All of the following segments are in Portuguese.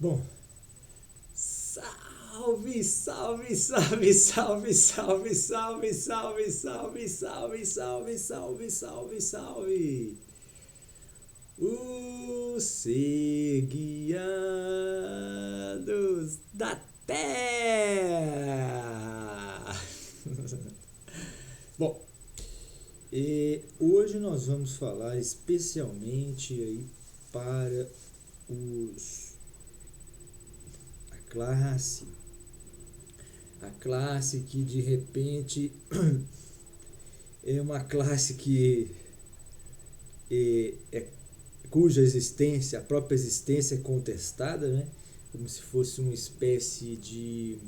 Bom, salve, salve, salve, salve, salve, salve, salve, salve, salve, salve, salve, salve, salve. Os seguiados da Terra. Bom, hoje nós vamos falar especialmente aí para a classe que de repente é uma classe cuja existência, a própria existência é contestada, né? Como se fosse uma espécie de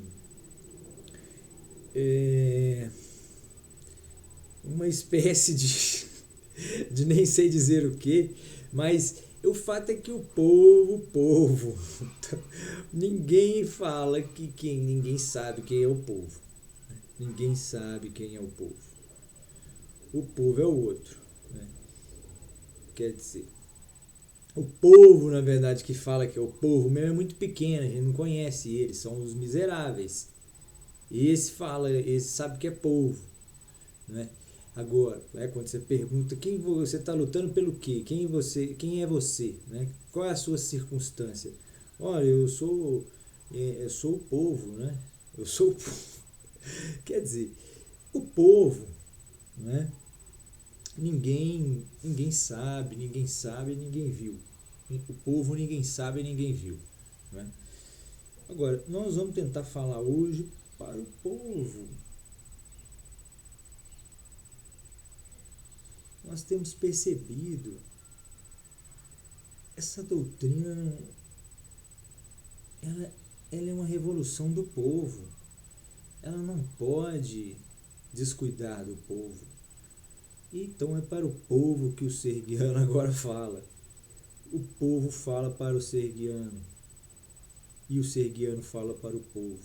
de nem sei dizer o que, mas o fato é que o povo, ninguém fala ninguém sabe quem é o povo. Ninguém sabe quem é o povo. O povo é o outro. Né? Quer dizer, o povo, na verdade, que fala que é o povo mesmo é muito pequeno, a gente não conhece eles, são os miseráveis. Esse sabe que é povo. Né? Agora, quando você pergunta quem você está lutando pelo quê? Quem é você? Né? Qual é a sua circunstância? Olha, eu sou o povo, né? Eu sou o povo. Quer dizer, o povo, né? Ninguém sabe, ninguém viu. O povo ninguém sabe, ninguém viu. Né? Agora, nós vamos tentar falar hoje para o povo. Nós temos percebido essa doutrina, ela é uma revolução do povo. Ela não pode descuidar do povo. Então é para o povo que o Sergiano agora fala. O povo fala para o Sergiano. E o Sergiano fala para o povo.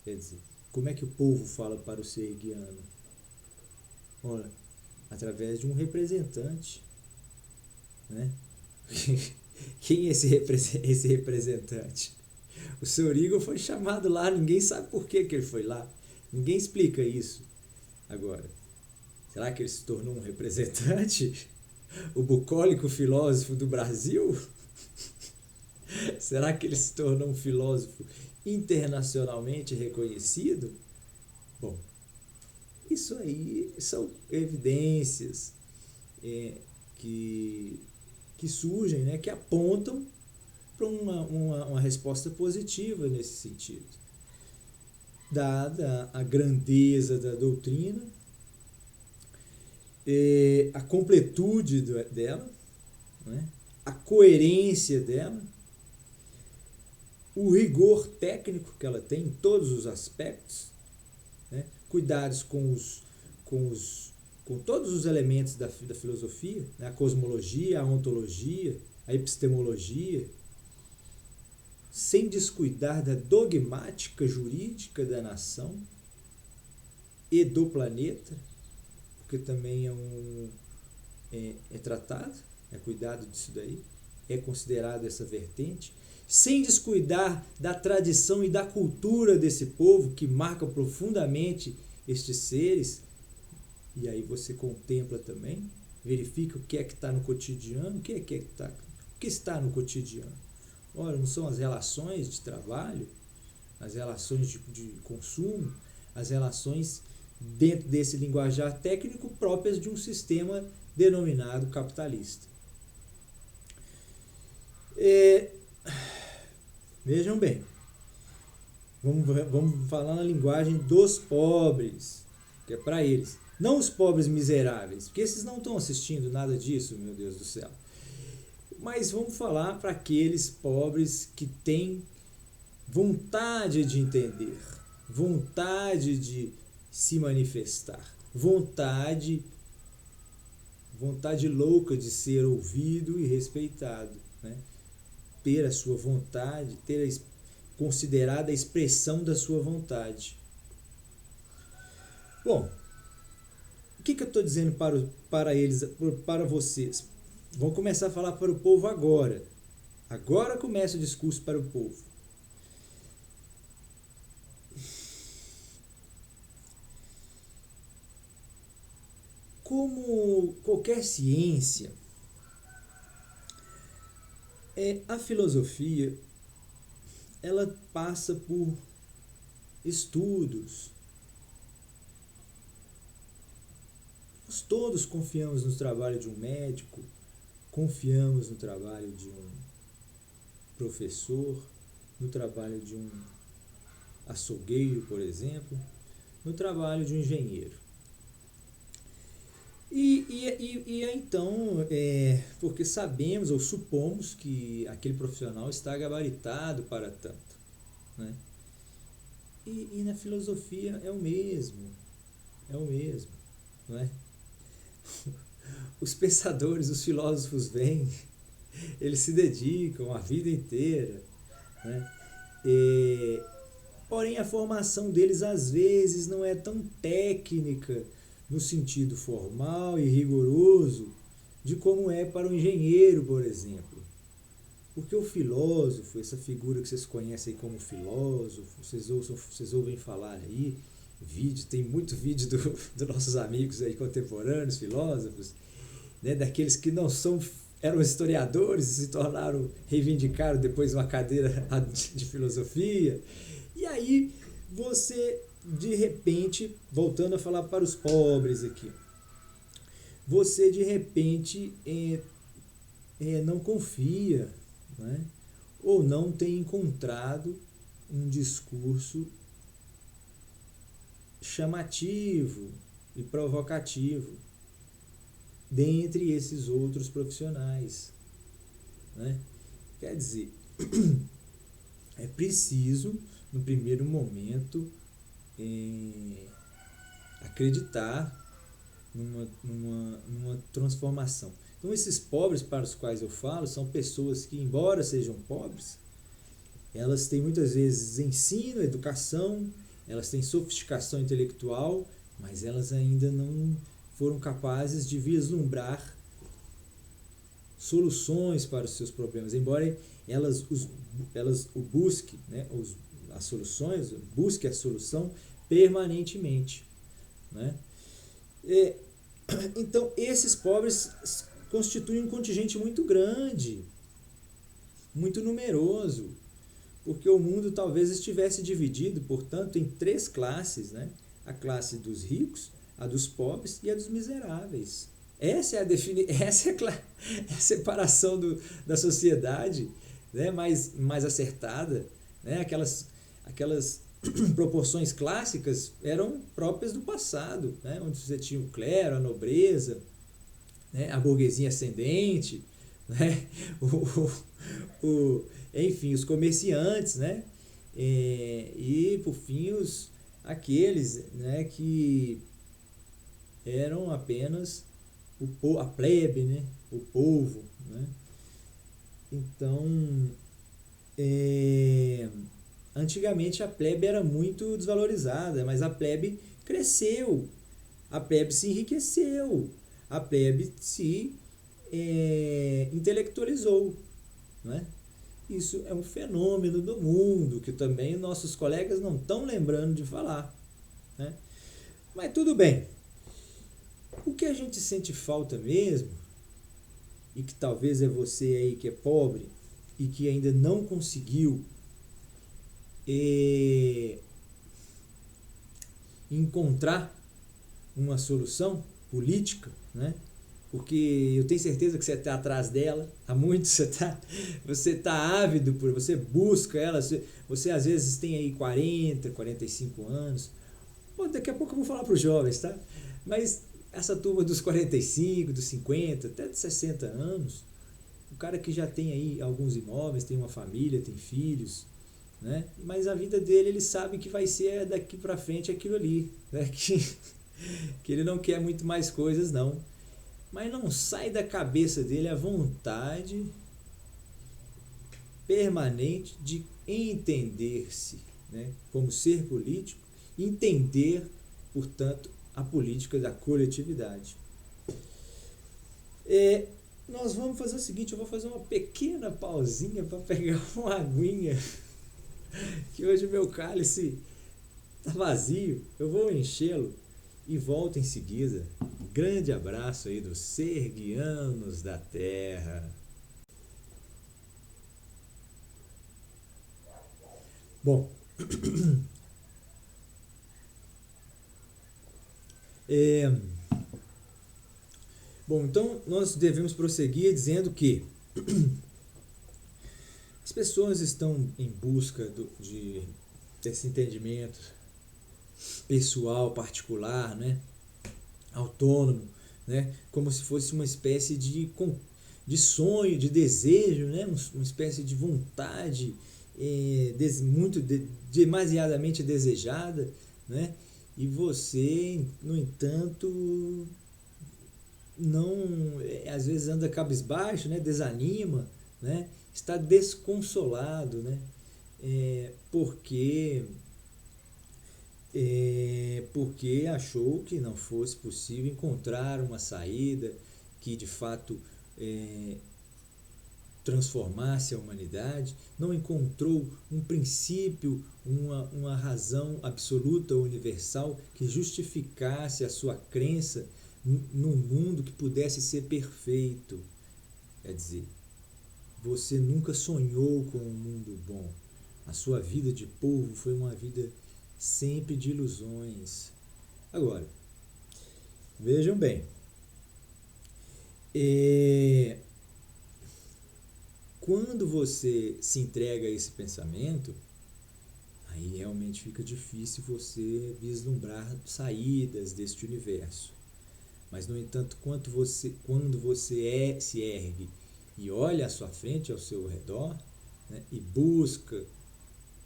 Quer dizer, como é que o povo fala para o Sergiano? Olha, através de um representante. Né? Quem é esse representante? O Sr. Igor foi chamado lá, ninguém sabe por que ele foi lá. Ninguém explica isso. Agora, será que ele se tornou um representante? O bucólico filósofo do Brasil? Será que ele se tornou um filósofo internacionalmente reconhecido? Bom, isso aí são evidências que surgem, né, que apontam para uma resposta positiva nesse sentido. Dada a grandeza da doutrina, a completude dela, né, a coerência dela, o rigor técnico que ela tem em todos os aspectos, né, cuidados com todos os elementos da filosofia, né, a cosmologia, a ontologia, a epistemologia, sem descuidar da dogmática jurídica da nação e do planeta, porque também é tratado, é cuidado disso daí, é considerado essa vertente, sem descuidar da tradição e da cultura desse povo que marca profundamente estes seres. E aí você contempla também, verifica o que é que está no cotidiano, o que está no cotidiano. Ora, não são as relações de trabalho, as relações de consumo, as relações dentro desse linguajar técnico próprias de um sistema denominado capitalista. Vejam bem, vamos falar na linguagem dos pobres, que é para eles. Não os pobres miseráveis, porque esses não estão assistindo nada disso, meu Deus do céu. Mas vamos falar para aqueles pobres que têm vontade de entender, vontade de se manifestar, vontade louca de ser ouvido e respeitado, né? Ter a sua vontade, considerada a expressão da sua vontade. Bom, o que eu estou dizendo para eles, para vocês? Vou começar a falar para o povo agora. Agora começa o discurso para o povo. Como qualquer ciência, a filosofia ela passa por estudos. Nós todos confiamos no trabalho de um médico, confiamos no trabalho de um professor, no trabalho de um açougueiro, por exemplo, no trabalho de um engenheiro. Então, porque sabemos ou supomos que aquele profissional está gabaritado para tanto. Né? E na filosofia é o mesmo. Não é? Os pensadores, os filósofos vêm, eles se dedicam a vida inteira. Né? Porém, a formação deles às vezes não é tão técnica no sentido formal e rigoroso de como é para um engenheiro, por exemplo. Porque o filósofo, essa figura que vocês conhecem como filósofo, vocês ouvem falar aí, tem muito vídeo dos nossos amigos aí contemporâneos, filósofos, né, daqueles que não eram historiadores e se reivindicaram depois uma cadeira de filosofia. E aí você, de repente, voltando a falar para os pobres aqui, você de repente não confia, né? Ou não tem encontrado um discurso chamativo e provocativo dentre esses outros profissionais. Né? Quer dizer, é preciso, no primeiro momento, acreditar numa transformação. Então, esses pobres para os quais eu falo são pessoas que, embora sejam pobres, elas têm muitas vezes ensino, educação, elas têm sofisticação intelectual, mas elas ainda não foram capazes de vislumbrar soluções para os seus problemas, embora elas busquem, né, as soluções, busquem a solução permanentemente. Né? Então, esses pobres constituem um contingente muito grande, muito numeroso, porque o mundo talvez estivesse dividido, portanto, em 3 classes, né? A classe dos ricos, a dos pobres e a dos miseráveis. Essa é a separação da sociedade, né? mais acertada. Né? Aquelas proporções clássicas eram próprias do passado, né? Onde você tinha o clero, a nobreza, né? A burguesia ascendente, né? Enfim, os comerciantes, né? E por fim aqueles, né, que eram apenas a plebe, né? O povo. Né? Então, antigamente a plebe era muito desvalorizada, mas a plebe cresceu, a plebe se enriqueceu, a plebe se intelectualizou. Né? Isso é um fenômeno do mundo que também nossos colegas não estão lembrando de falar. Né? Mas tudo bem. O que a gente sente falta mesmo, e que talvez é você aí que é pobre e que ainda não conseguiu encontrar uma solução política, né? Porque eu tenho certeza que você está atrás dela, há muito você tá ávido por, você busca ela, você às vezes tem aí 40, 45 anos. Pô, daqui a pouco eu vou falar para os jovens, tá? Mas essa turma dos 45, dos 50, até de 60 anos, o cara que já tem aí alguns imóveis, tem uma família, tem filhos, né? Mas a vida dele, ele sabe que vai ser daqui para frente aquilo ali, né? Que ele não quer muito mais coisas, não. Mas não sai da cabeça dele a vontade permanente de entender-se, né, como ser político, entender, portanto, a política da coletividade. nós vamos fazer o seguinte, eu vou fazer uma pequena pausinha para pegar uma aguinha, que hoje meu cálice está vazio, eu vou enchê-lo e volto em seguida. Grande abraço aí dos Serguianos da Terra. Bom, então nós devemos prosseguir dizendo que as pessoas estão em busca desse entendimento pessoal, particular, né? Autônomo, né? Como se fosse uma espécie de sonho, de desejo, né? Uma espécie de vontade demasiadamente desejada, né? E você, no entanto, não, às vezes anda cabisbaixo, né? Desanima, né? Está desconsolado, né? Porque achou que não fosse possível encontrar uma saída que de fato transformasse a humanidade, não encontrou um princípio, uma razão absoluta, universal, que justificasse a sua crença num mundo que pudesse ser perfeito. Quer dizer, você nunca sonhou com um mundo bom. A sua vida de povo foi uma vida sempre de ilusões. Agora, vejam bem, quando você se entrega a esse pensamento, aí realmente fica difícil você vislumbrar saídas deste universo. Mas, no entanto, quando você se ergue e olha à sua frente, ao seu redor, né, e busca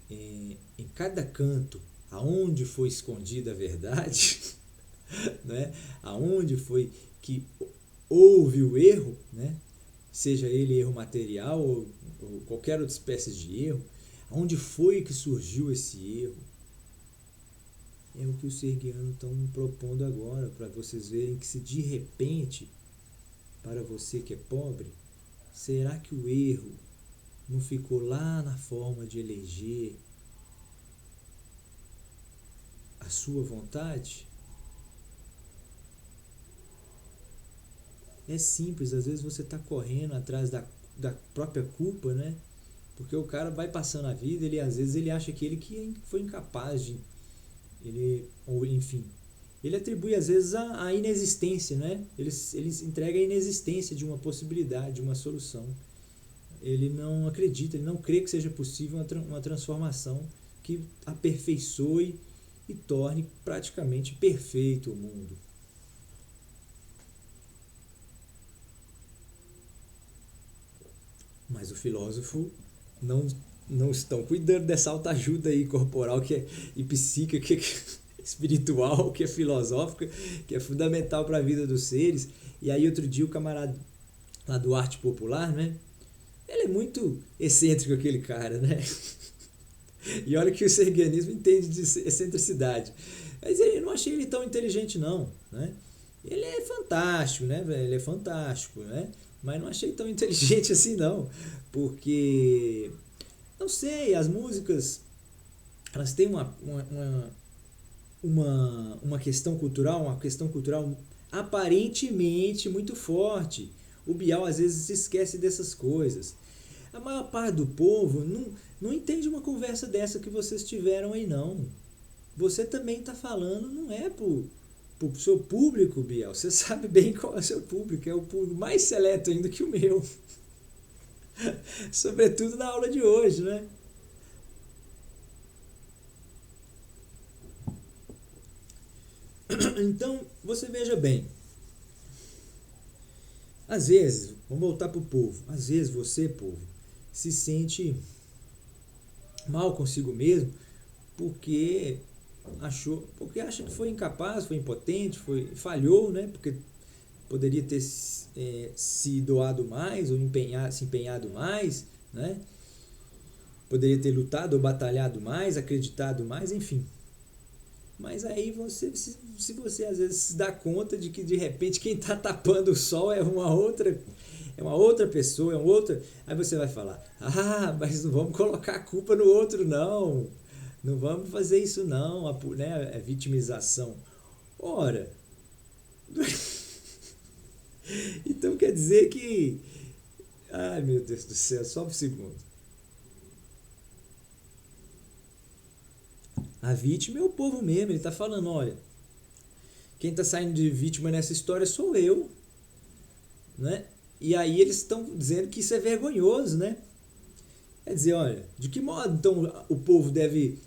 em cada canto aonde foi escondida a verdade, né, aonde foi que houve o erro, né, seja ele erro material ou qualquer outra espécie de erro, aonde foi que surgiu esse erro? É o que os serguianos estão propondo agora, para vocês verem que se de repente, para você que é pobre, será que o erro não ficou lá na forma de eleger a sua vontade? É simples, às vezes você está correndo atrás da própria culpa, né? Porque o cara vai passando a vida, às vezes ele acha que ele que foi incapaz de... ele atribui às vezes a inexistência, né? Ele entrega a inexistência de uma possibilidade, de uma solução. Ele não acredita, ele não crê que seja possível uma transformação que aperfeiçoe e torne praticamente perfeito o mundo. Mas o filósofo não estão cuidando dessa autoajuda aí corporal e psíquica, que é espiritual, que é filosófica, que é fundamental para a vida dos seres. E aí outro dia o camarada lá do Arte Popular, né? Ele é muito excêntrico, aquele cara, né? E olha que o serguianismo entende de excentricidade. Mas eu não achei ele tão inteligente, não, né? Ele é fantástico, né, velho? Ele é fantástico, né? Mas não achei tão inteligente assim, não. Porque, não sei, as músicas, elas têm uma questão cultural, aparentemente muito forte. O Bial às vezes se esquece dessas coisas. A maior parte do povo não entende uma conversa dessa que vocês tiveram aí, não. Você também está falando, não é pro seu público, Biel. Você sabe bem qual é o seu público. É o público mais seleto ainda que o meu. Sobretudo na aula de hoje, né? Então, você veja bem. Às vezes, vamos voltar para o povo. Às vezes você, povo, se sente mal consigo mesmo porque acha que foi incapaz, foi impotente, falhou, né? Porque poderia ter se doado mais ou se empenhado mais, né? Poderia ter lutado ou batalhado mais, acreditado mais, enfim. Mas aí se você às vezes se dá conta de que de repente quem está tapando o sol é uma outra é uma outra pessoa, é um outro. Aí você vai falar, mas não vamos colocar a culpa no outro, não. Não vamos fazer isso, não, né? É vitimização. Ora, então quer dizer que. Ai, meu Deus do céu, só um segundo. A vítima é o povo mesmo, ele está falando, olha, quem está saindo de vítima nessa história sou eu, né? E aí eles estão dizendo que isso é vergonhoso, né? Quer dizer, olha, de que modo então o povo deve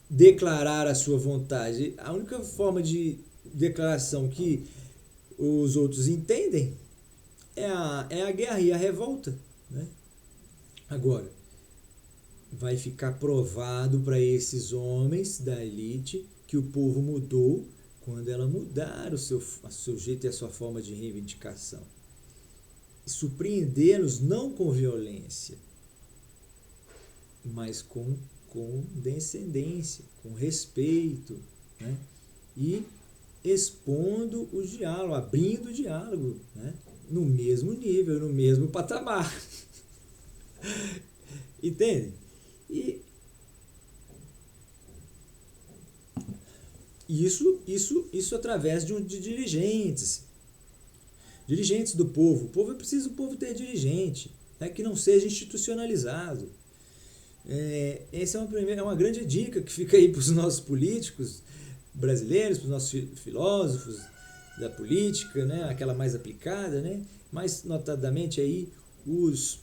declarar a sua vontade? A única forma de declaração que os outros entendem é a guerra e a revolta, né? Agora, vai ficar provado para esses homens da elite que o povo mudou quando ela mudar o seu jeito e a sua forma de reivindicação. Surpreendê-los não com violência, mas com descendência, com respeito, né? E expondo o diálogo, abrindo o diálogo, né? No mesmo nível, no mesmo patamar. Entende? E isso através de dirigentes do povo. O povo é preciso ter dirigente, né, que não seja institucionalizado. Essa é uma grande dica que fica aí para os nossos políticos brasileiros, para os nossos filósofos da política, né, aquela mais aplicada, né, mais notadamente aí os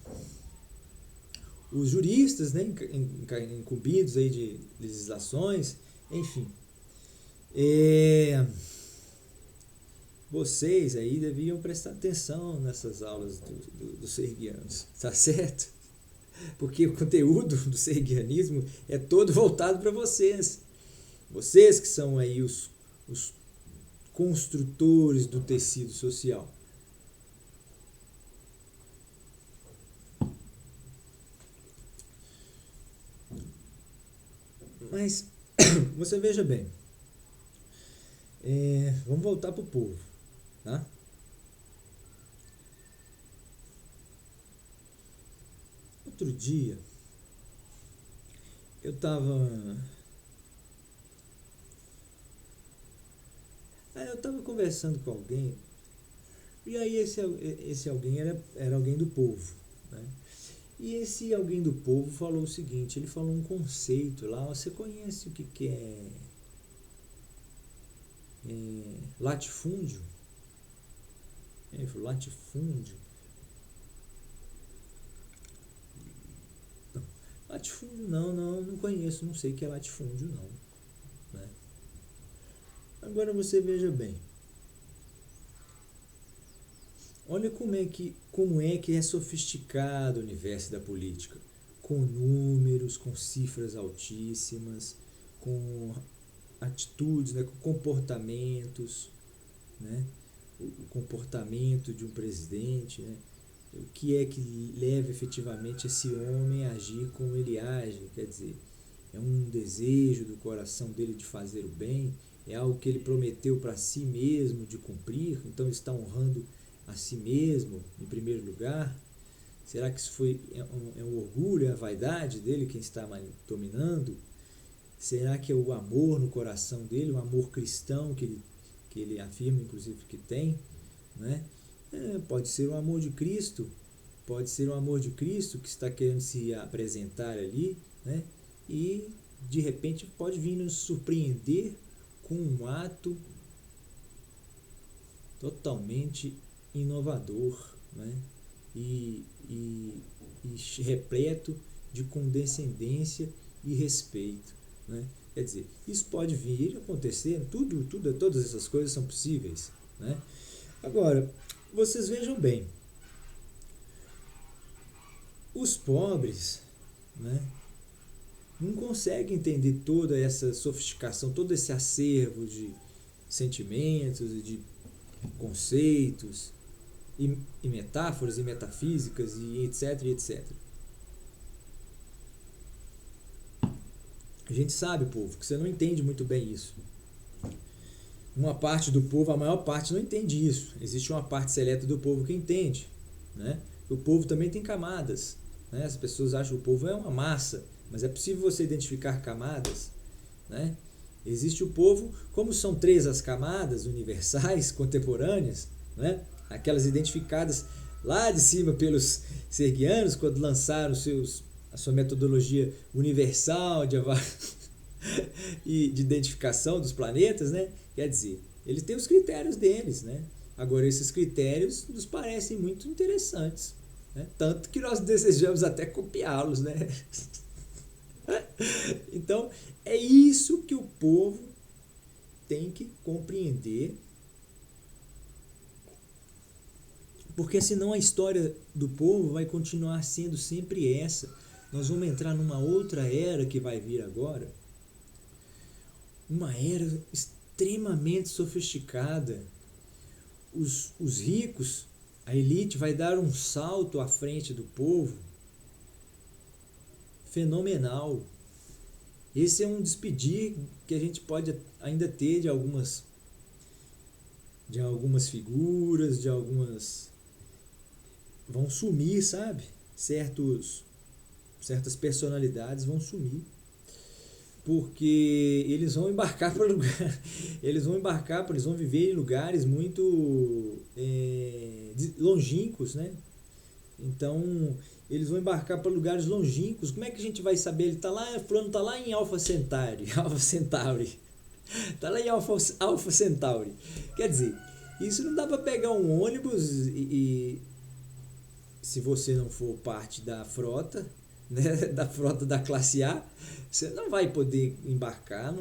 juristas, né, incumbidos aí de legislações, enfim. Vocês aí deviam prestar atenção nessas aulas dos serguianos, tá certo? Porque o conteúdo do serguianismo é todo voltado para vocês. Vocês que são aí os construtores do tecido social. Mas você veja bem, vamos voltar para o povo, tá? Outro dia eu estava conversando com alguém, e aí esse alguém era alguém do povo, né? E esse alguém do povo falou o seguinte, ele falou um conceito lá, você conhece o que é latifúndio? Ele falou, latifúndio? Não, latifúndio não conheço, não sei o que é latifúndio não, né? Agora você veja bem, olha como é que é sofisticado o universo da política, com números, com cifras altíssimas, com atitudes, né, com comportamentos, né, o comportamento de um presidente, né, o que é que leva efetivamente esse homem a agir como ele age, quer dizer, é um desejo do coração dele de fazer o bem, é algo que ele prometeu para si mesmo de cumprir, então ele está honrando a si mesmo em primeiro lugar. Será que isso é um orgulho, é a vaidade dele quem está dominando? Será que é o amor no coração dele, o amor cristão que ele afirma inclusive que tem, né? Pode ser o amor de Cristo, pode ser o amor de Cristo que está querendo se apresentar ali, né? E de repente pode vir nos surpreender com um ato totalmente inovador, né? E repleto de condescendência e respeito, né? Quer dizer, isso pode vir a acontecer, todas essas coisas são possíveis, né? Agora, vocês vejam bem, os pobres, né, não conseguem entender toda essa sofisticação, todo esse acervo de sentimentos e de conceitos e metáforas e metafísicas e etc, etc. A gente sabe, povo, que você não entende muito bem isso. Uma parte do povo, a maior parte, não entende isso. Existe uma parte seleta do povo que entende, né? O povo também tem camadas, né? As pessoas acham que o povo é uma massa, mas é possível você identificar camadas, né? Existe o povo, como são três as camadas universais, contemporâneas, né? Aquelas identificadas lá de cima pelos serguianos, quando lançaram a sua metodologia universal e de identificação dos planetas, né? Quer dizer, eles têm os critérios deles, né? Agora, esses critérios nos parecem muito interessantes, né? Tanto que nós desejamos até copiá-los, né? Então, é isso que o povo tem que compreender, porque senão a história do povo vai continuar sendo sempre essa. Nós vamos entrar numa outra era que vai vir agora, uma era extremamente sofisticada. Os ricos, a elite, vai dar um salto à frente do povo fenomenal. Esse é um despedir que a gente pode ainda ter de algumas figuras, vão sumir, sabe? Certas personalidades vão sumir, porque eles vão embarcar para lugar, eles vão viver em lugares muito longínquos, né? Então, eles vão embarcar para lugares longínquos. Como é que a gente vai saber? Ele tá lá, fulano tá lá em Alpha Centauri, tá lá em Alpha Centauri. Quer dizer, isso não dá para pegar um ônibus e se você não for parte da frota, né, da frota da classe A, você não vai poder embarcar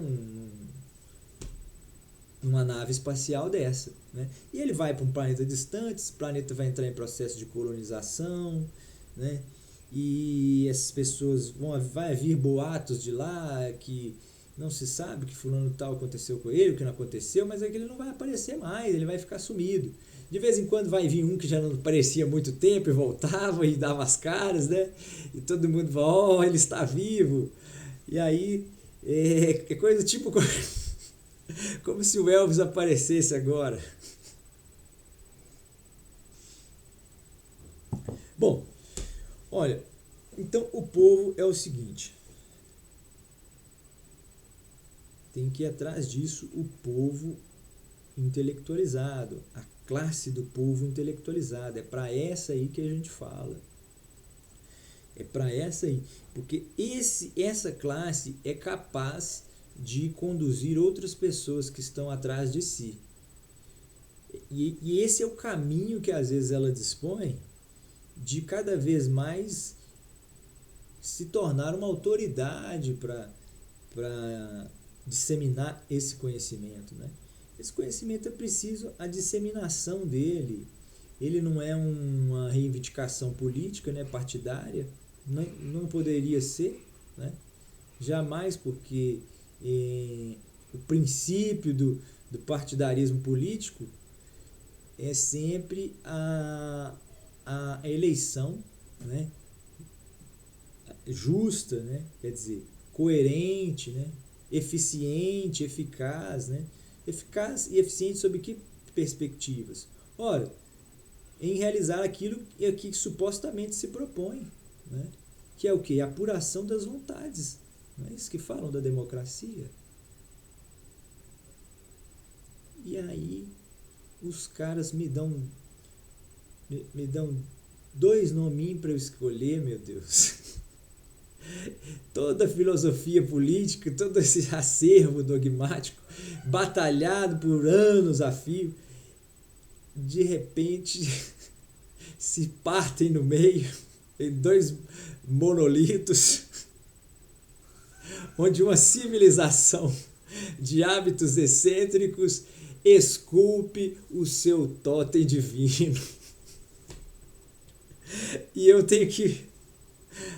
numa nave espacial dessa, né? E ele vai para um planeta distante, esse planeta vai entrar em processo de colonização, né? E essas pessoas vai vir boatos de lá que não se sabe que fulano tal aconteceu com ele, que não aconteceu, mas é que ele não vai aparecer mais, ele vai ficar sumido. De vez em quando vai vir um que já não aparecia há muito tempo e voltava e dava as caras, né? E todo mundo fala, ele está vivo. E aí é coisa tipo como se o Elvis aparecesse agora. Bom, olha, então o povo é o seguinte. Tem que ir atrás disso o povo intelectualizado, a classe do povo intelectualizado. É para essa aí que a gente fala. É para essa aí. Porque essa classe é capaz de conduzir outras pessoas que estão atrás de si. E esse é o caminho que às vezes ela dispõe de cada vez mais se tornar uma autoridade para disseminar esse conhecimento, né? Esse conhecimento é preciso a disseminação dele. Ele não é uma reivindicação política, né, partidária, não poderia ser, né? Jamais, porque o princípio do partidarismo político é sempre a eleição, né, justa, né, quer dizer, coerente, né, eficiente, eficaz, né, eficaz e eficiente sob que perspectivas? Ora, em realizar aquilo que supostamente se propõe, né, que é o quê? A apuração das vontades. Não é isso que falam da democracia? E aí os caras me dão dois nominhos para eu escolher, meu Deus. Toda a filosofia política, todo esse acervo dogmático, batalhado por anos a fio, de repente se partem no meio em dois monolitos, onde uma civilização de hábitos excêntricos esculpe o seu totem divino. E eu tenho que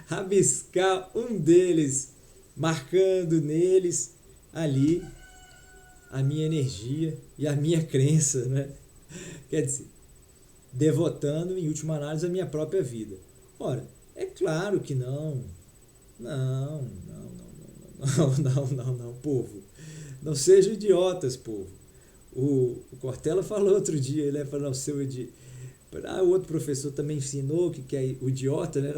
rabiscar um deles, marcando neles ali a minha energia e a minha crença, né? Quer dizer, devotando em última análise a minha própria vida. Ora, é claro que não, povo. Não sejam idiotas, povo. O Cortella falou outro dia, ele falou, O outro professor também ensinou que é o idiota, né?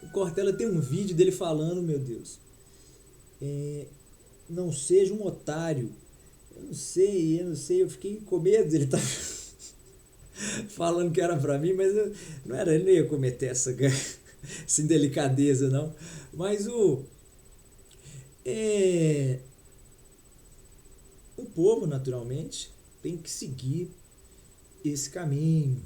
O Cortella tem um vídeo dele falando, meu Deus, não seja um otário. Eu não sei, eu fiquei com medo dele estar falando que era pra mim, mas não era, ele não ia cometer essa indelicadeza, não. Mas é, o povo, naturalmente, tem que seguir esse caminho,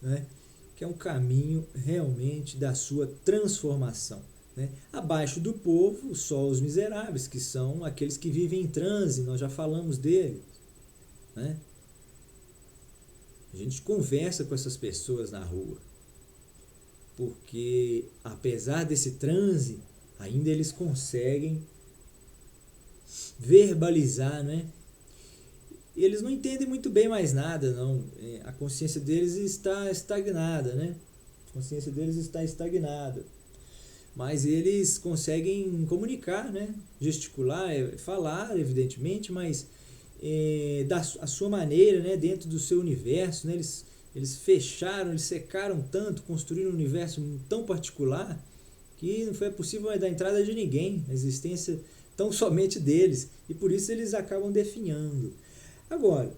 né? Que é um caminho realmente da sua transformação. Né? Abaixo do povo, só os miseráveis, que são aqueles que vivem em transe, nós já falamos deles. Né? A gente conversa com essas pessoas na rua, porque apesar desse transe, ainda eles conseguem verbalizar, né? Eles não entendem muito bem mais nada, não. A consciência deles está estagnada, né? A consciência deles está estagnada. Mas eles conseguem comunicar, né? Gesticular, falar, evidentemente, mas da a sua maneira, né? Dentro do seu universo, né? Eles fecharam, eles secaram tanto, construíram um universo tão particular que não foi possível dar entrada de ninguém, a existência tão somente deles. E por isso eles acabam definhando. Agora,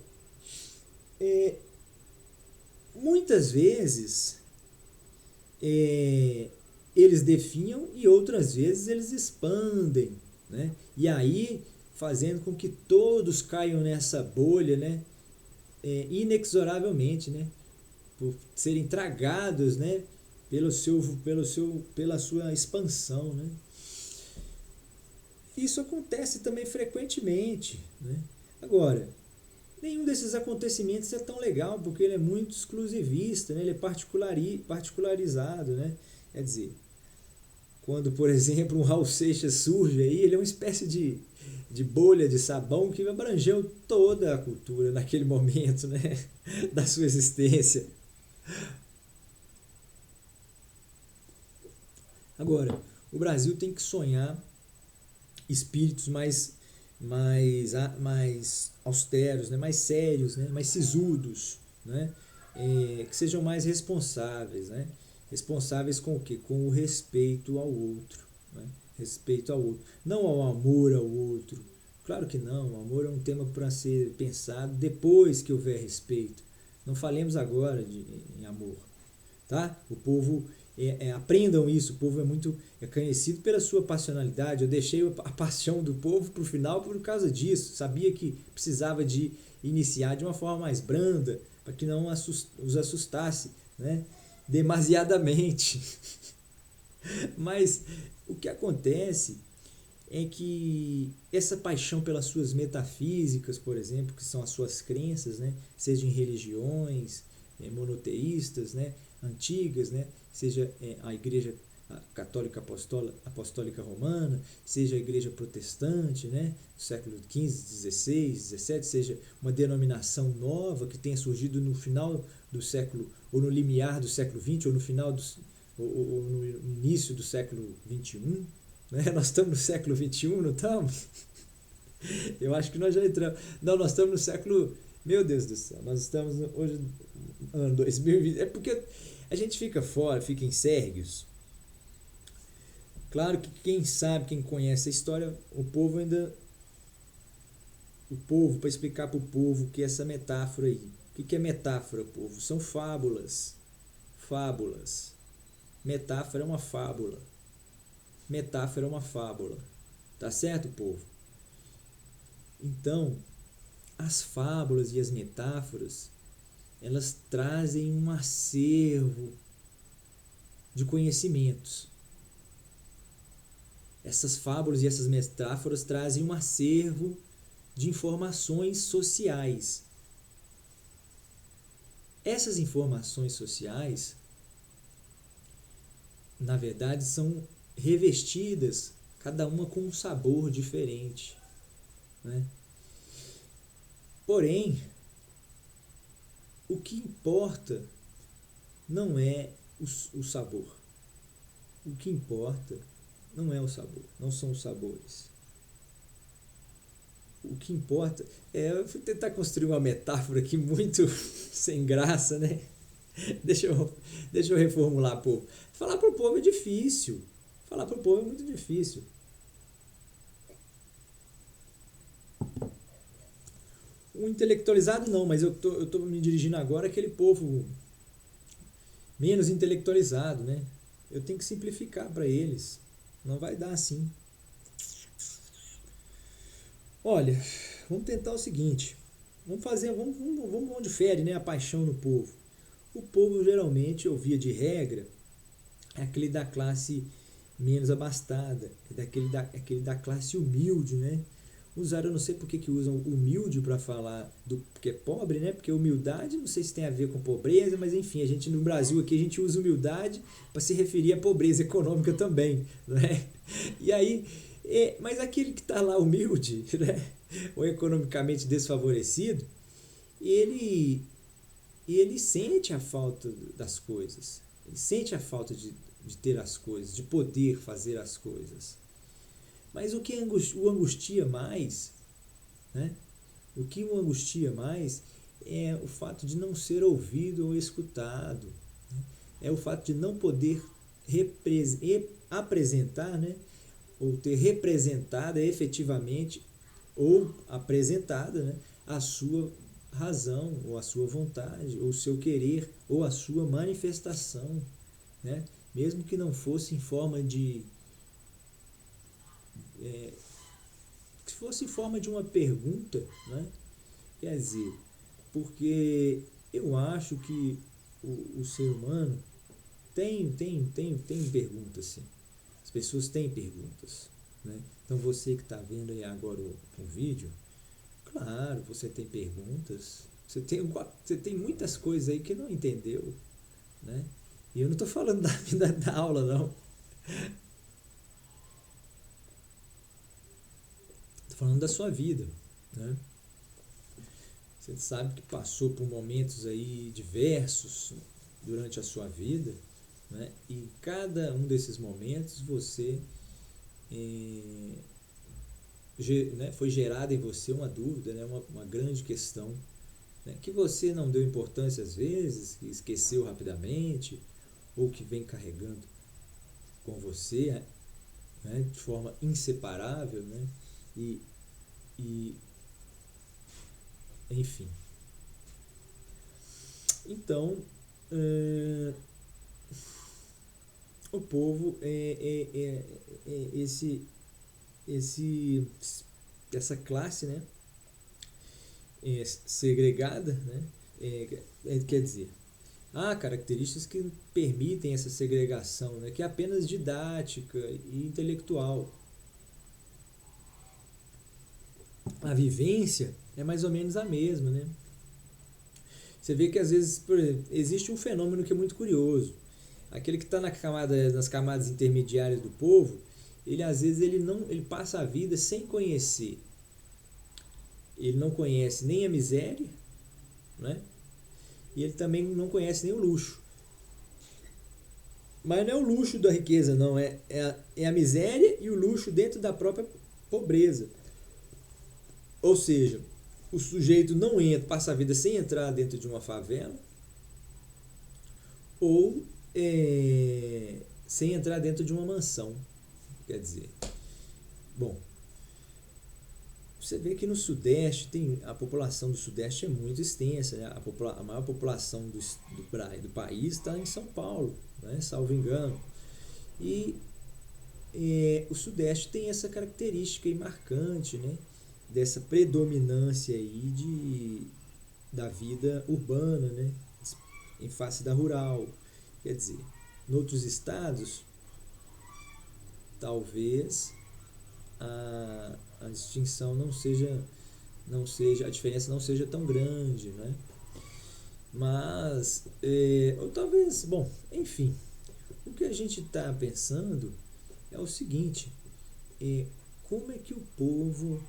muitas vezes eles definham e outras vezes eles expandem, né? E aí fazendo com que todos caiam nessa bolha, né? Inexoravelmente, né? Por serem tragados, né? Pela sua expansão, né? Isso acontece também frequentemente, né? Agora, nenhum desses acontecimentos é tão legal, porque ele é muito exclusivista, né? Ele é particularizado, né? Quer dizer, quando, por exemplo, um Raul Seixas surge aí, ele é uma espécie de bolha de sabão que abrangeu toda a cultura naquele momento, né? Da sua existência. Agora, o Brasil tem que sonhar espíritos mais austeros, né? Mais sérios, né? Mais sisudos, né? Que sejam mais responsáveis, né? Responsáveis com o quê? Com o respeito ao outro, né? Respeito ao outro, não ao amor ao outro. Claro que não, o amor é um tema para ser pensado depois que houver respeito. Não falemos agora em amor, tá? O povo aprendam isso. O povo é conhecido pela sua passionalidade. Eu deixei a paixão do povo para o final por causa disso. Sabia que precisava de iniciar de uma forma mais branda para que não os assustasse, né? Demasiadamente. Mas o que acontece é que essa paixão pelas suas metafísicas, por exemplo, que são as suas crenças, né, seja em religiões monoteístas, né, antigas, né, seja a Igreja Católica Apostólica Romana, seja a Igreja Protestante, né, do século XV, XVI, XVII, seja uma denominação nova que tenha surgido no final do século, ou no limiar do século XX, ou no final ou no início do século XXI, né? Nós estamos no século XXI, não estamos? Eu acho que nós já entramos. Não, nós estamos no século. Meu Deus do céu, nós estamos hoje, ano 2020. É porque a gente fica fora, fica em Sérgios. Claro que quem sabe, quem conhece a história, o povo ainda. O povo, para explicar para o povo o que é essa metáfora aí. O que é metáfora, povo? São fábulas. Fábulas. Metáfora é uma fábula. Metáfora é uma fábula. Tá certo, povo? Então, as fábulas e as metáforas, elas trazem um acervo de conhecimentos. Essas fábulas e essas metáforas trazem um acervo de informações sociais. Essas informações sociais, na verdade, são revestidas, cada uma com um sabor diferente, né? Porém, o que importa não é o sabor. O que importa não é o sabor, não são os sabores. o que importa eu fui tentar construir uma metáfora aqui muito sem graça, né? Deixa eu reformular, povo. Falar pro povo é difícil. Falar pro povo é muito difícil. O intelectualizado não, mas eu tô me dirigindo agora àquele povo menos intelectualizado, né? Eu tenho que simplificar para eles. Não vai dar assim. Olha, vamos tentar o seguinte. Vamos onde fere, né, a paixão no povo. O povo geralmente, ou via de regra, é aquele da classe menos abastada, aquele da classe humilde, né? Eu não sei por que usam humilde para falar do que é pobre, né? Porque humildade, não sei se tem a ver com pobreza, mas enfim, a gente no Brasil aqui a gente usa humildade para se referir à pobreza econômica também, né? E aí, mas aquele que está lá humilde, né? Ou economicamente desfavorecido, ele ele sente a falta das coisas, ele sente a falta de ter as coisas, de poder fazer as coisas. Mas o que o angustia mais, né? O que o angustia mais é o fato de não ser ouvido ou escutado, né? É o fato de não poder apresentar, né? Ou ter representada efetivamente ou apresentada, né? A sua razão, ou a sua vontade, ou o seu querer, ou a sua manifestação, né? Mesmo que não fosse em forma de que fosse em forma de uma pergunta, né? Quer dizer, porque eu acho que o ser humano tem perguntas, sim. As pessoas têm perguntas, né? Então você que está vendo aí agora o vídeo, claro, você tem perguntas, você tem muitas coisas aí que não entendeu, né? E eu não estou falando da aula, não. Estou falando da sua vida, né? Você sabe que passou por momentos aí diversos durante a sua vida, né? E em cada um desses momentos você né, foi gerada em você uma dúvida, né? Uma grande questão, né? Que você não deu importância às vezes, que esqueceu rapidamente, ou que vem carregando com você, né? De forma inseparável, né? E, e enfim. Então, o povo esse essa classe, né, segregada, né, quer dizer, há características que permitem essa segregação, né, que é apenas didática e intelectual. A vivência é mais ou menos a mesma, né? Você vê que às vezes, por exemplo, existe um fenômeno que é muito curioso. Aquele que está nas camadas intermediárias do povo, ele às vezes ele passa a vida sem conhecer. Ele não conhece nem a miséria, né? E ele também não conhece nem o luxo. Mas não é o luxo da riqueza, não. É a miséria e o luxo dentro da própria pobreza. Ou seja, o sujeito não entra, passa a vida sem entrar dentro de uma favela, ou sem entrar dentro de uma mansão. Quer dizer, bom, você vê que no Sudeste a população do Sudeste é muito extensa, né? A maior população do país está em São Paulo, né? Salvo engano. E o Sudeste tem essa característica aí marcante, né? Dessa predominância aí da vida urbana, né? Em face da rural. Quer dizer, em outros estados, talvez a distinção a diferença não seja tão grande, né? Mas, ou talvez, bom, enfim, o que a gente está pensando é o seguinte: como é que o povo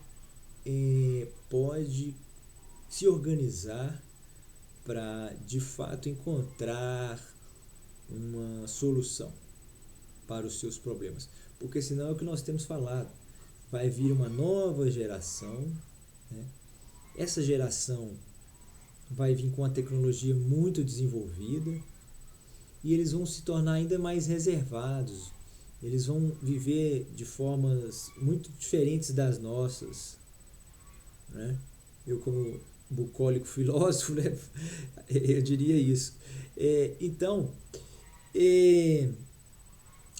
pode se organizar para de fato encontrar uma solução para os seus problemas? Porque senão é o que nós temos falado, vai vir uma nova geração, né? Essa geração vai vir com uma tecnologia muito desenvolvida e eles vão se tornar ainda mais reservados. Eles vão viver de formas muito diferentes das nossas, né? Eu, como bucólico filósofo, né, eu diria isso. Então,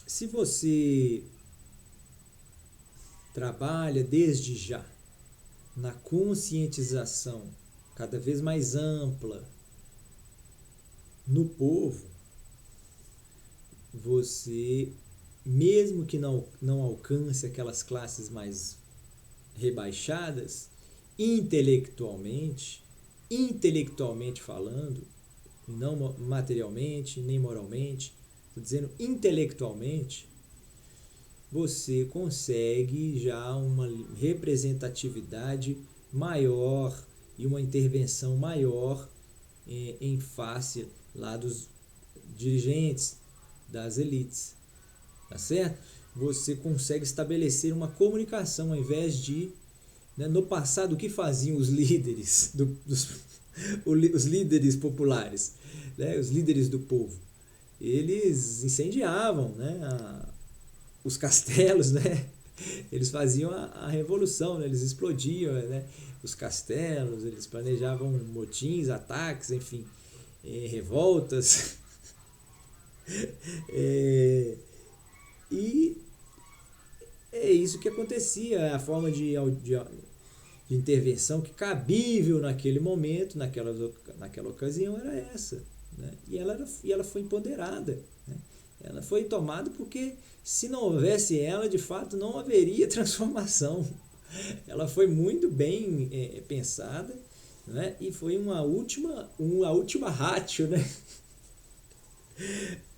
se você trabalha desde já na conscientização cada vez mais ampla no povo, você, mesmo que não alcance aquelas classes mais rebaixadas, intelectualmente falando, não materialmente nem moralmente, estou dizendo intelectualmente, você consegue já uma representatividade maior e uma intervenção maior em face lá dos dirigentes, das elites, tá certo? Você consegue estabelecer uma comunicação ao invés de, né, no passado, o que faziam os líderes, os líderes populares, né, os líderes do povo? Eles incendiavam, né, os castelos, né? Eles faziam a revolução, né? Eles explodiam, né, os castelos, eles planejavam motins, ataques, enfim, revoltas. E é isso que acontecia, a forma de intervenção que cabível naquele momento, naquela ocasião, era essa, né? E ela foi empoderada, né? Ela foi tomada porque, se não houvesse ela, de fato não haveria transformação. Ela foi muito bem pensada, né? E foi uma última ratio, né?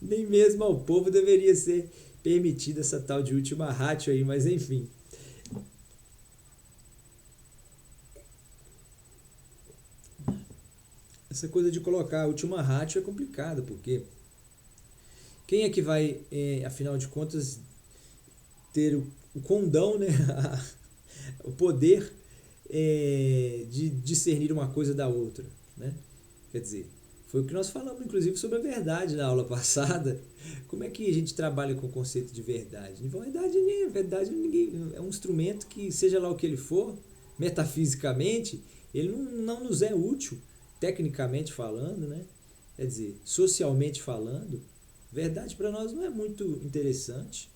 Nem mesmo ao povo deveria ser permitida essa tal de última ratio aí, mas enfim. Essa coisa de colocar a última ratio é complicada, porque quem é que vai, afinal de contas, ter o condão, né? O poder de discernir uma coisa da outra, né? Quer dizer, foi o que nós falamos, inclusive, sobre a verdade na aula passada. Como é que a gente trabalha com o conceito de verdade? Verdade ninguém, é um instrumento que, seja lá o que ele for, metafisicamente, ele não nos é útil, tecnicamente falando, né? Quer dizer, socialmente falando, verdade para nós não é muito interessante.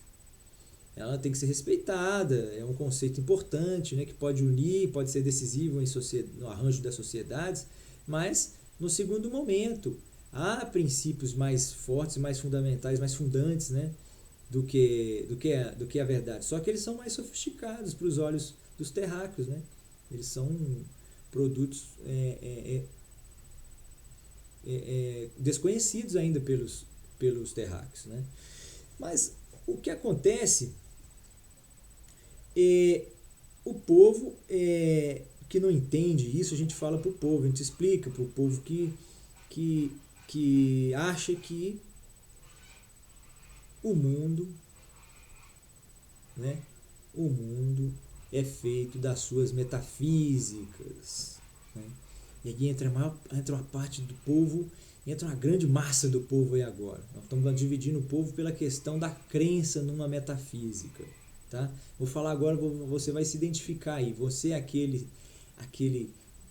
Ela tem que ser respeitada, é um conceito importante, né, que pode unir, pode ser decisivo no arranjo das sociedades, mas no segundo momento há princípios mais fortes, mais fundamentais, mais fundantes, né, do que a verdade. Só que eles são mais sofisticados para os olhos dos terráqueos, né? Eles são produtos desconhecidos ainda pelos terráqueos, né? Mas o que acontece o povo que não entende isso, a gente fala para o povo, a gente explica para o povo que acha que o mundo, né, o mundo é feito das suas metafísicas, né? E aí entra uma parte do povo, entra uma grande massa do povo aí agora. Nós estamos dividindo o povo pela questão da crença numa metafísica. Tá? Vou falar agora, você vai se identificar aí. Você é aquele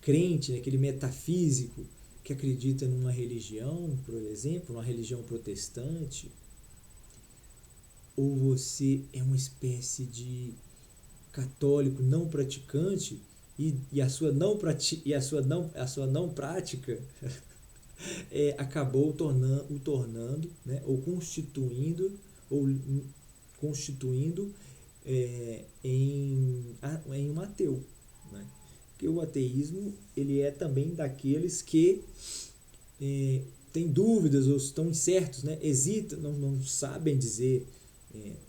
crente, né, aquele metafísico que acredita numa religião, por exemplo, uma religião protestante, ou você é uma espécie de católico não praticante e a sua não prática acabou o tornando, né, ou constituindo em um ateu, né? Porque o ateísmo ele é também daqueles que têm dúvidas ou estão incertos, né? Hesitam, não sabem dizer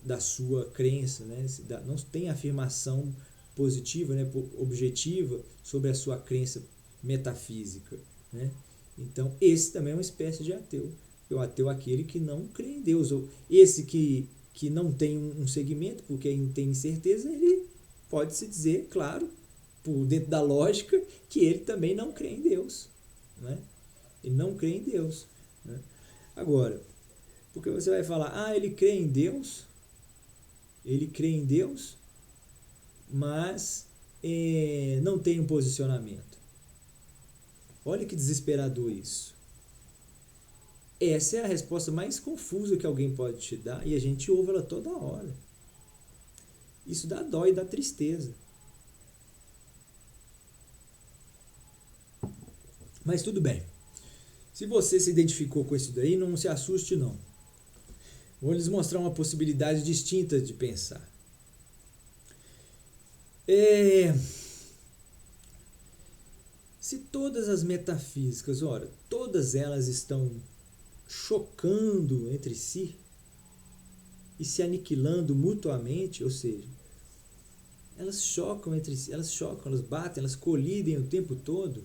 da sua crença, né? Não tem afirmação positiva, né, objetiva sobre a sua crença metafísica, né? Então esse também é uma espécie de ateu. O ateu é aquele que não crê em Deus, ou esse que não tem um segmento, porque tem incerteza, ele pode se dizer, claro, por dentro da lógica, que ele também não crê em Deus. Né? Ele não crê em Deus. Né? Agora, porque você vai falar, ele crê em Deus, mas não tem um posicionamento. Olha que desesperador isso. Essa é a resposta mais confusa que alguém pode te dar e a gente ouve ela toda hora. Isso dá dó e dá tristeza. Mas tudo bem. Se você se identificou com isso daí, não se assuste não. Vou lhes mostrar uma possibilidade distinta de pensar. Se todas as metafísicas, todas elas estão chocando entre si e se aniquilando mutuamente, ou seja, elas chocam entre si, elas batem, elas colidem o tempo todo.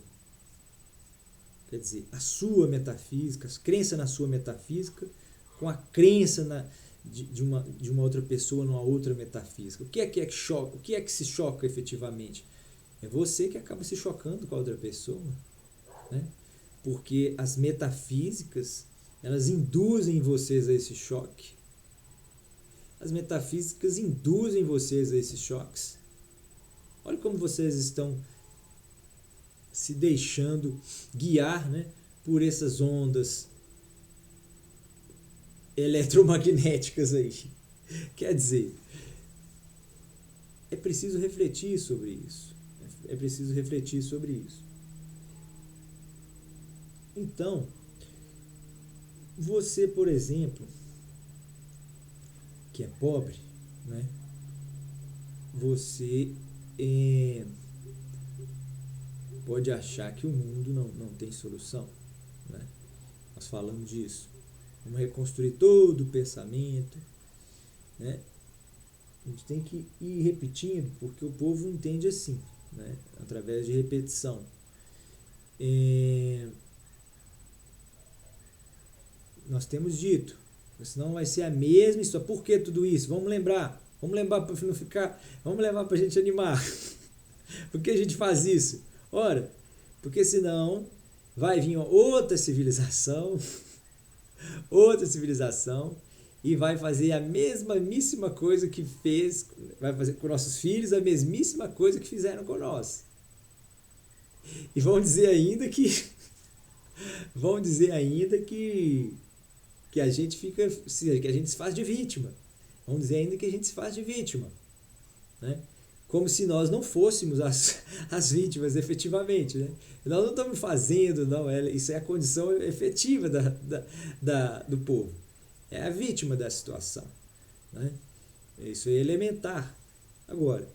Quer dizer, a sua metafísica, a crença na sua metafísica com a crença de uma outra pessoa numa outra metafísica. O que é que choca? O que é que se choca efetivamente? É você que acaba se chocando com a outra pessoa. Né? Porque as metafísicas, elas induzem vocês a esse choque. As metafísicas induzem vocês a esses choques. Olha como vocês estão se deixando guiar, né, por essas ondas eletromagnéticas aí. Quer dizer, é preciso refletir sobre isso. Então, você, por exemplo, que é pobre, né, você pode achar que o mundo não tem solução. Né? Nós falamos disso. Vamos reconstruir todo o pensamento. Né? A gente tem que ir repetindo, porque o povo entende assim, né? Através de repetição. Nós temos dito, senão vai ser a mesma história. Por que tudo isso? Vamos lembrar para não ficar. Vamos levar para a gente animar. Por que a gente faz isso? Ora, porque senão vai vir outra civilização e vai fazer a mesmíssima coisa que fez, vai fazer com nossos filhos a mesmíssima coisa que fizeram com nós. E vão dizer ainda que a gente fica, que a gente se faz de vítima. Vão dizer ainda que a gente se faz de vítima, né? Como se nós não fôssemos as vítimas efetivamente. Né? Nós não estamos fazendo, não. Isso é a condição efetiva do povo. É a vítima da situação. Né? Isso é elementar. Agora,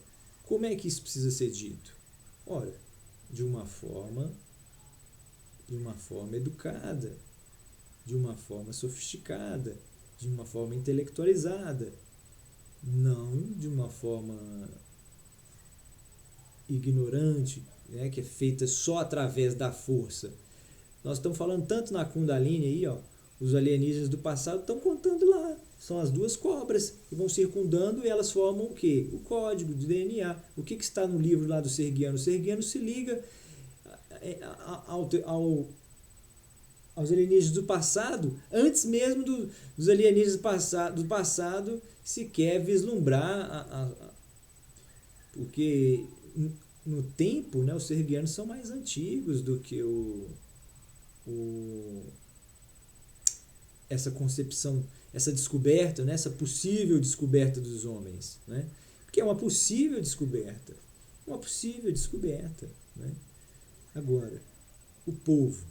como é que isso precisa ser dito? Ora, de uma forma educada, de uma forma sofisticada, de uma forma intelectualizada, não de uma forma ignorante, né, que é feita só através da força. Nós estamos falando tanto na Kundalini aí, os alienígenas do passado estão contando lá. São as duas cobras que vão circundando e elas formam o quê? O código de DNA. O que está no livro lá do Sergiano? O Sergiano se liga aos alienígenas do passado, antes mesmo dos alienígenas do passado sequer vislumbrar porque no tempo, né, os sergianos são mais antigos do que essa concepção, essa descoberta, né, essa possível descoberta dos homens, né? Porque é uma possível descoberta, né? Agora, o povo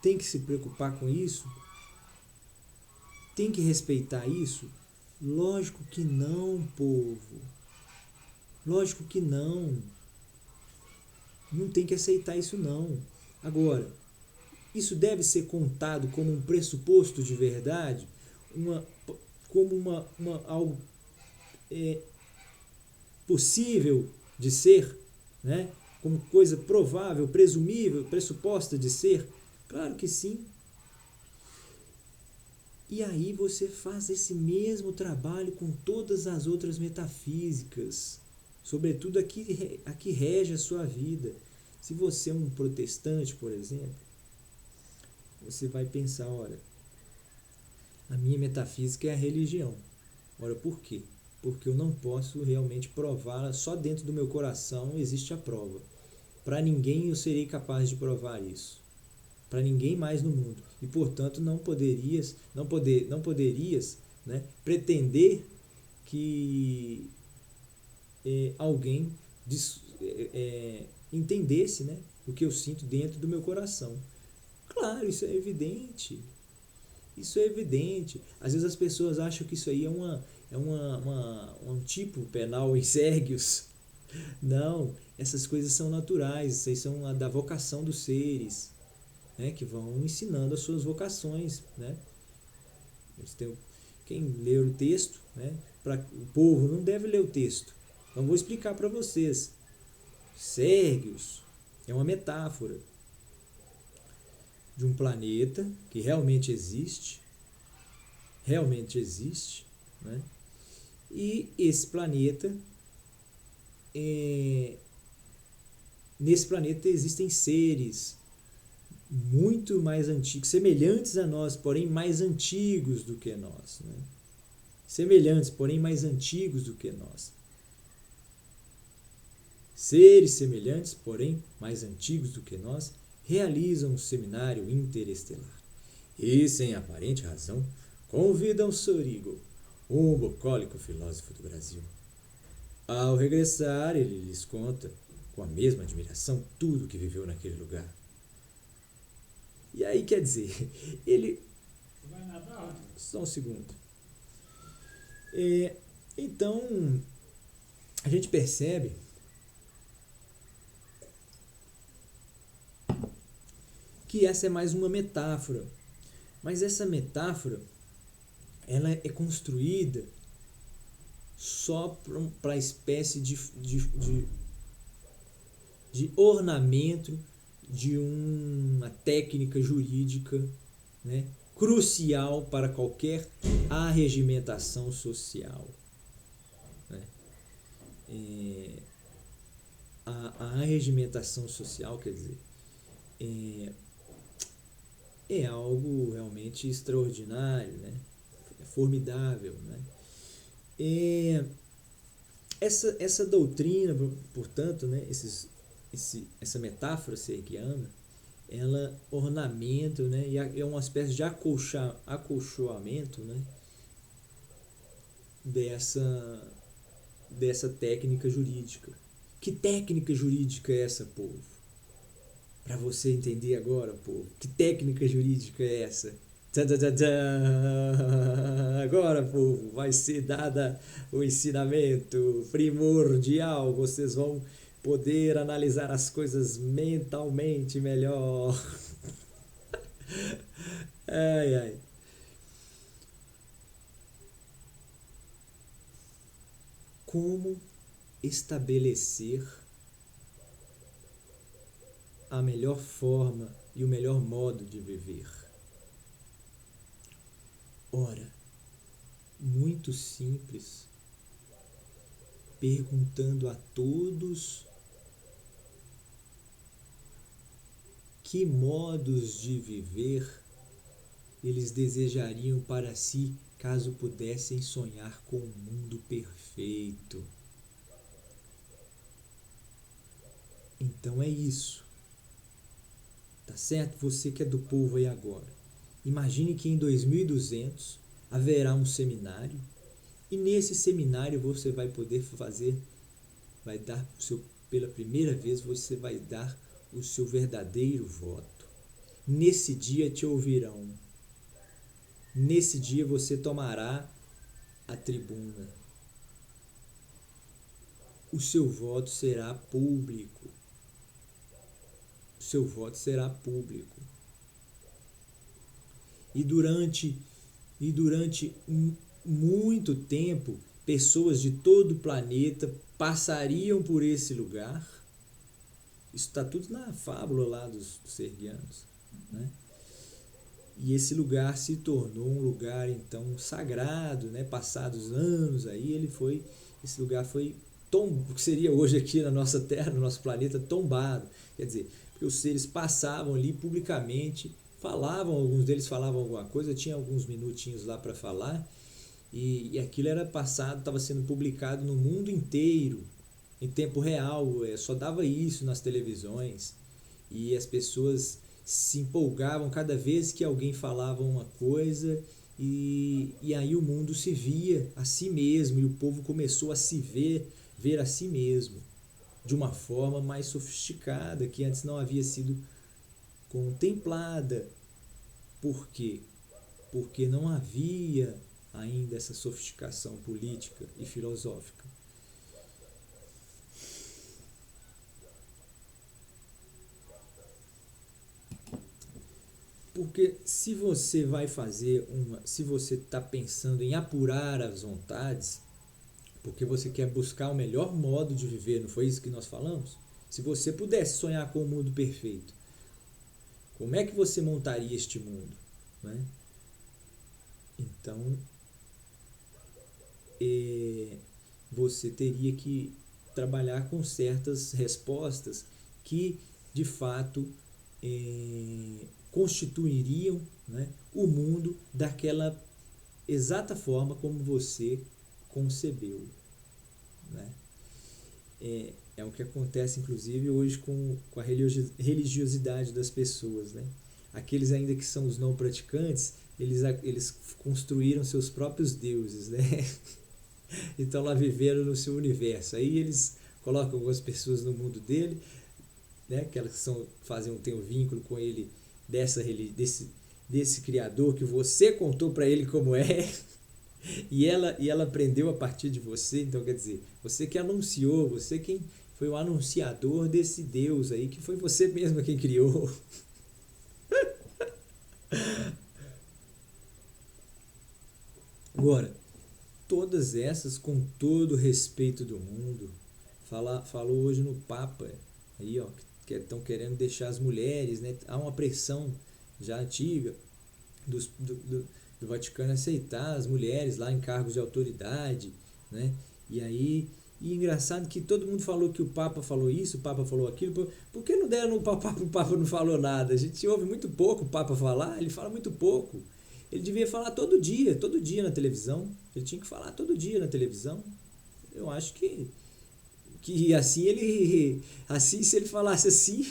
tem que se preocupar com isso? Tem que respeitar isso? Lógico que não, povo. Lógico que não. Não tem que aceitar isso, não. Agora, isso deve ser contado como um pressuposto de verdade, como algo possível de ser, né? Como coisa provável, presumível, pressuposta de ser? Claro que sim. E aí você faz esse mesmo trabalho com todas as outras metafísicas. sobretudo a que rege a sua vida. Se você é um protestante, por exemplo, você vai pensar, olha, a minha metafísica é a religião. Ora, por quê? Porque eu não posso realmente prová-la, só dentro do meu coração existe a prova. Para ninguém eu serei capaz de provar isso. Para ninguém mais no mundo. E, portanto, não poderias, né, pretender que alguém entendesse, né, o que eu sinto dentro do meu coração. Claro, isso é evidente. Isso é evidente. Às vezes as pessoas acham que isso aí um tipo penal em Sérgios. Não, essas coisas são naturais, isso aí são da vocação dos seres, né, que vão ensinando as suas vocações, né? Quem lê o texto, né, o povo não deve ler o texto. Então vou explicar para vocês. Sérgios é uma metáfora de um planeta que realmente existe, né? E esse planeta, nesse planeta existem seres muito mais antigos, semelhantes a nós, porém mais antigos do que nós, né? Semelhantes, porém mais antigos do que nós. Seres semelhantes, porém mais antigos do que nós, realizam um seminário interestelar. E, sem aparente razão, convidam Sorigo, um bucólico filósofo do Brasil. Ao regressar, ele lhes conta, com a mesma admiração, tudo o que viveu naquele lugar. E aí, quer dizer, ele... Vai nadar? Só um segundo. Então, a gente percebe que essa é mais uma metáfora. Mas essa metáfora, ela é construída só para a espécie de ornamento de uma técnica jurídica, né, crucial para qualquer arregimentação social. Né? A arregimentação social, quer dizer, é algo realmente extraordinário, né? É formidável. Né? Essa doutrina, portanto, né, essa metáfora sergiana, ela ornamenta, né, e é uma espécie de acolchoamento, né, dessa técnica jurídica. Que técnica jurídica é essa, povo? Para você entender agora, povo, que técnica jurídica é essa? Agora, povo, vai ser dada o ensinamento primordial. Vocês vão poder analisar as coisas mentalmente melhor. Ai, ai. Como estabelecer a melhor forma e o melhor modo de viver? Ora, muito simples, perguntando a todos que modos de viver eles desejariam para si caso pudessem sonhar com um mundo perfeito. Então é isso. Tá certo? Você que é do povo aí agora. Imagine que em 2200 haverá um seminário e nesse seminário você vai poder pela primeira vez você vai dar o seu verdadeiro voto. Nesse dia te ouvirão. Nesse dia você tomará a tribuna. O seu voto será público. O seu voto será público. E durante muito tempo, pessoas de todo o planeta passariam por esse lugar. Isso está tudo na fábula lá dos sergianos, né? E esse lugar se tornou um lugar então sagrado, né? Passados anos aí esse lugar foi que seria hoje aqui na nossa Terra, no nosso planeta, tombado. Quer dizer, porque os seres passavam ali publicamente, falavam, alguns deles falavam alguma coisa, tinha alguns minutinhos lá para falar, e aquilo era passado, estava sendo publicado no mundo inteiro, em tempo real, só dava isso nas televisões, e as pessoas se empolgavam cada vez que alguém falava uma coisa, e aí o mundo se via a si mesmo, e o povo começou a se ver a si mesmo, de uma forma mais sofisticada, que antes não havia sido contemplada. Por quê? Porque não havia ainda essa sofisticação política e filosófica. Porque se você vai fazer se você está pensando em apurar as vontades, porque você quer buscar o melhor modo de viver, não foi isso que nós falamos? Se você pudesse sonhar com um mundo perfeito, como é que você montaria este mundo? Né? Então, você teria que trabalhar com certas respostas que, de fato, constituiriam, né, o mundo daquela exata forma como você concebeu. Né? É o que acontece, inclusive, hoje com a religiosidade das pessoas. Né? Aqueles ainda que são os não praticantes, eles construíram seus próprios deuses, né? Então lá viveram no seu universo. Aí eles colocam algumas pessoas no mundo dele, né? Que elas têm um vínculo com ele desse criador que você contou para ele como é. E ela aprendeu a partir de você. Então, quer dizer, você que anunciou, você quem foi o anunciador desse Deus aí, que foi você mesmo quem criou. Agora, todas essas, com todo o respeito do mundo, falou hoje no Papa, aí, ó, que estão querendo deixar as mulheres, né? Há uma pressão já antiga do Vaticano aceitar as mulheres lá em cargos de autoridade, né? E aí, engraçado que todo mundo falou que o Papa falou isso, o Papa falou aquilo, por que não deram o Papa não falou nada? A gente ouve muito pouco o Papa falar, ele fala muito pouco. Ele devia falar todo dia na televisão. Ele tinha que falar todo dia na televisão. Eu acho que assim, se ele falasse assim,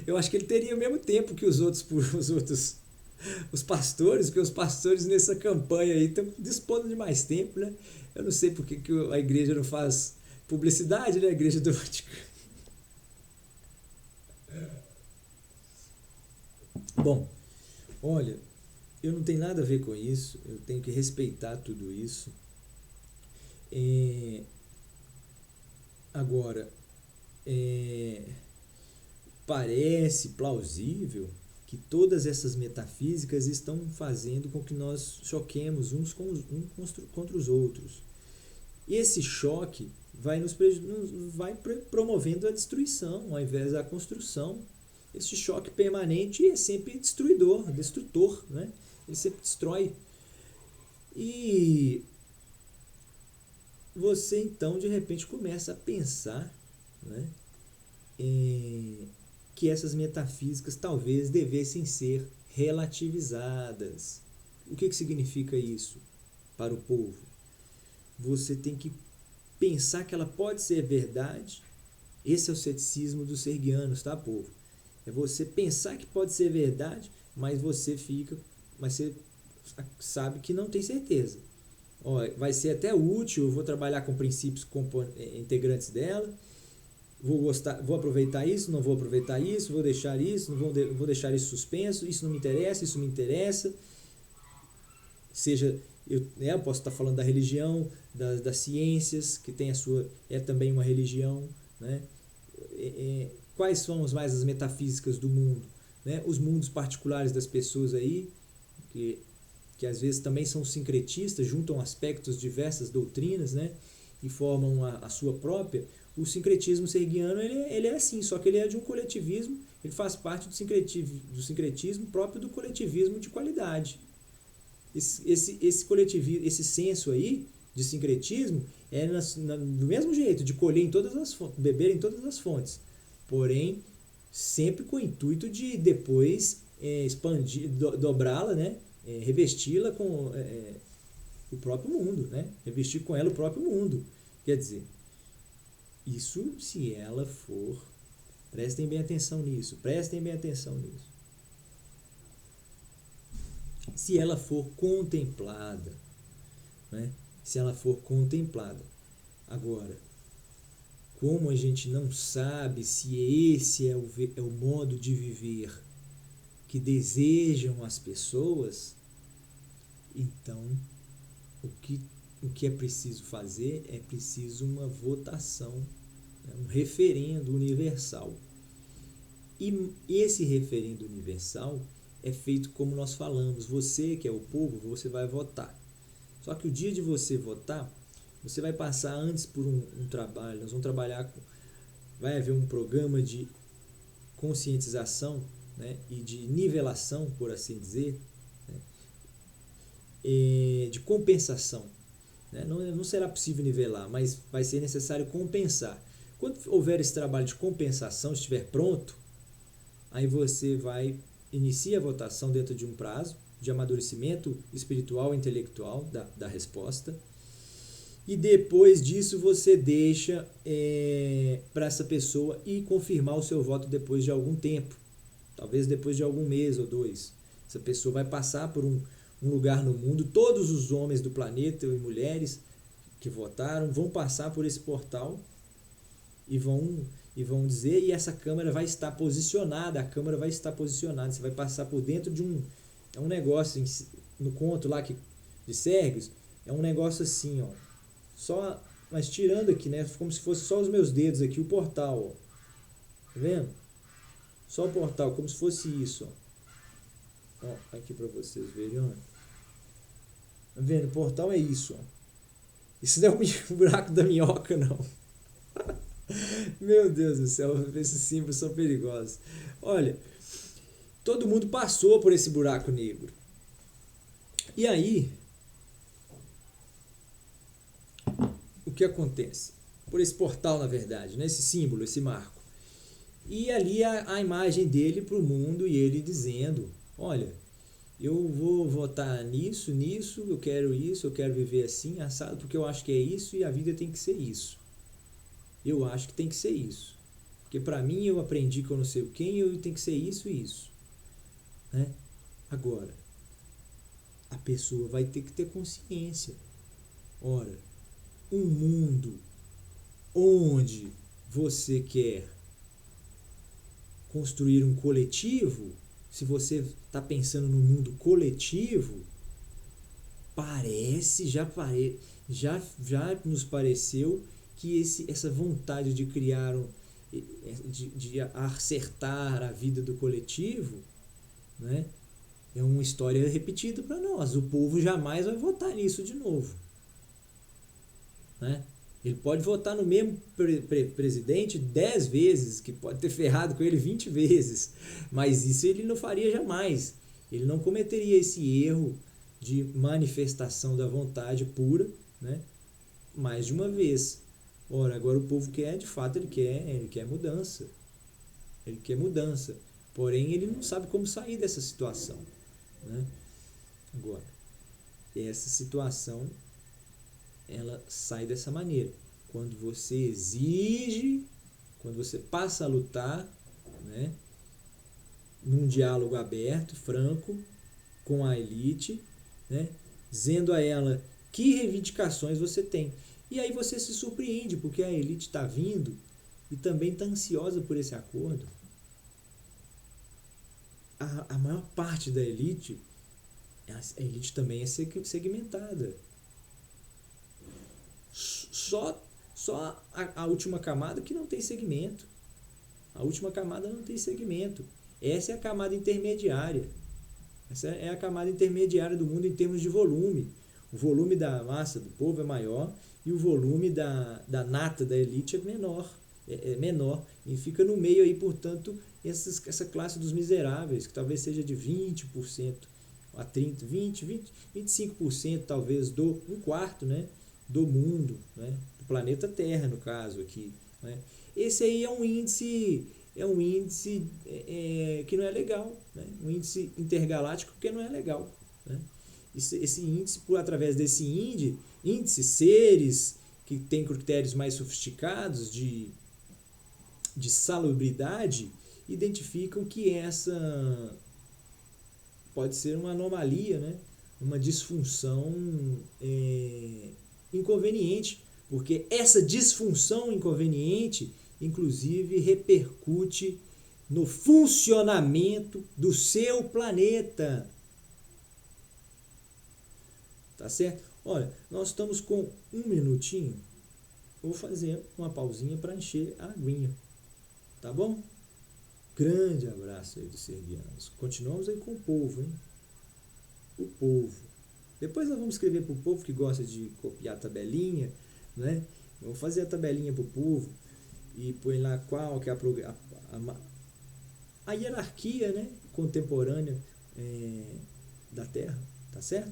eu acho que ele teria o mesmo tempo que os pastores, porque os pastores nessa campanha aí estão dispondo de mais tempo, né? Eu não sei por que a igreja não faz publicidade, né? A igreja do Vaticano. Bom, olha, eu não tenho nada a ver com isso, eu tenho que respeitar tudo isso. Agora, parece plausível que todas essas metafísicas estão fazendo com que nós choquemos uns contra os outros. E esse choque vai promovendo a destruição ao invés da construção. Esse choque permanente é sempre destrutor, né? Ele sempre destrói. E você então de repente começa a pensar, né, que essas metafísicas talvez devessem ser relativizadas. O que significa isso para o povo? Você tem que pensar que ela pode ser verdade. Esse é o ceticismo dos serguianos, tá, povo? É você pensar que pode ser verdade, mas você sabe que não tem certeza. Vai ser até útil, eu vou trabalhar com princípios integrantes dela, vou aproveitar isso, não vou aproveitar isso, vou deixar isso, não vou deixar isso suspenso, isso não me interessa, isso me interessa. Seja, eu posso estar falando da religião, das ciências, que tem também uma religião, né? Quais são mais as metafísicas do mundo, né? Os mundos particulares das pessoas aí, que às vezes também são sincretistas, juntam aspectos de diversas doutrinas, né, e formam a sua própria. O sincretismo serguiano ele é assim, só que ele é de um coletivismo, ele faz parte do sincretismo próprio do coletivismo de qualidade. Esse coletivismo, esse senso aí de sincretismo, do mesmo jeito, de colher em todas as fontes, beber em todas as fontes. Porém, sempre com o intuito de depois expandir, dobrá-la, né? Revesti-la com o próprio mundo, né? Revestir com ela o próprio mundo. Quer dizer, isso se ela for... Prestem bem atenção nisso. Se ela for contemplada, né? Se ela for contemplada. Agora, como a gente não sabe se esse é o modo de viver que desejam as pessoas, então o que é preciso fazer é preciso uma votação, né? Um referendo universal. E esse referendo universal é feito como nós falamos. Você, que é o povo, você vai votar. Só que o dia de você votar, você vai passar antes por um trabalho. Nós vamos trabalhar vai haver um programa de conscientização, né, e de nivelação, por assim dizer, né, de compensação. Né? Não será possível nivelar, mas vai ser necessário compensar. Quando houver esse trabalho de compensação, estiver pronto, aí você inicia a votação dentro de um prazo de amadurecimento espiritual e intelectual da resposta, e depois disso você deixa para essa pessoa ir confirmar o seu voto depois de algum tempo, talvez depois de algum mês ou 2. Essa pessoa vai passar por um lugar no mundo, todos os homens do planeta e mulheres que votaram vão passar por esse portal e vão dizer, e essa câmera vai estar posicionada, você vai passar por dentro de um negócio, no conto lá de Sérgios, é um negócio assim, ó, mas tirando aqui, né, como se fosse só os meus dedos aqui, o portal, ó, tá vendo? Só o portal, como se fosse isso, ó, aqui pra vocês verem, ó. Tá vendo? O portal é isso, ó. Isso não é o buraco da minhoca, não. Meu Deus do céu, esses símbolos são perigosos. Olha, todo mundo passou por esse buraco negro. E aí, o que acontece? Por esse portal, na verdade, né? Esse símbolo, esse marco. E ali a imagem dele para o mundo e ele dizendo, olha, eu vou votar nisso, eu quero isso, eu quero viver assim, assado, porque eu acho que é isso e a vida tem que ser isso. Eu acho que tem que ser isso. Porque para mim eu aprendi que eu não sei o quem, eu tenho que ser isso e isso. Né? Agora, a pessoa vai ter que ter consciência. Ora, um mundo onde você quer construir um coletivo, se você está pensando no mundo coletivo, já nos pareceu que essa vontade de criar, de acertar a vida do coletivo, né, é uma história repetida para nós. O povo jamais vai votar nisso de novo. Né? Ele pode votar no mesmo presidente 10 vezes, que pode ter ferrado com ele 20 vezes, mas isso ele não faria jamais. Ele não cometeria esse erro de manifestação da vontade pura, né, mais de uma vez. Ora, agora o povo quer, de fato, ele quer mudança. Ele quer mudança. Porém, ele não sabe como sair dessa situação. Né? Agora, essa situação, ela sai dessa maneira. Quando você exige, quando você passa a lutar, né, num diálogo aberto, franco, com a elite, né, dizendo a ela que reivindicações você tem. E aí você se surpreende, porque a elite está vindo e também está ansiosa por esse acordo. A maior parte da elite, a elite também é segmentada. Só a última camada que não tem segmento. A última camada não tem segmento. Essa é a camada intermediária. Essa é a camada intermediária do mundo em termos de volume. O volume da massa do povo é maior e o volume da nata da elite é menor. E fica no meio aí, portanto, essa classe dos miseráveis, que talvez seja de 20% a 30%, 25% talvez um quarto, né, do mundo, né? Do planeta Terra, no caso aqui, né? Esse aí é um índice que não é legal, né? Um índice intergaláctico que não é legal, né? Esse índice, através desse índice, seres que têm critérios mais sofisticados de salubridade identificam que essa pode ser uma anomalia, né? Uma disfunção inconveniente, porque essa disfunção inconveniente, inclusive, repercute no funcionamento do seu planeta. Tá certo? Olha, nós estamos com 1 minutinho. Vou fazer uma pausinha para encher a aguinha. Tá bom? Grande abraço aí dos servianos. Continuamos aí com o povo, hein? O povo. Depois nós vamos escrever para o povo que gosta de copiar a tabelinha, né? Vamos fazer a tabelinha para o povo e põe lá qual que é a hierarquia, né? Contemporânea da Terra, tá certo?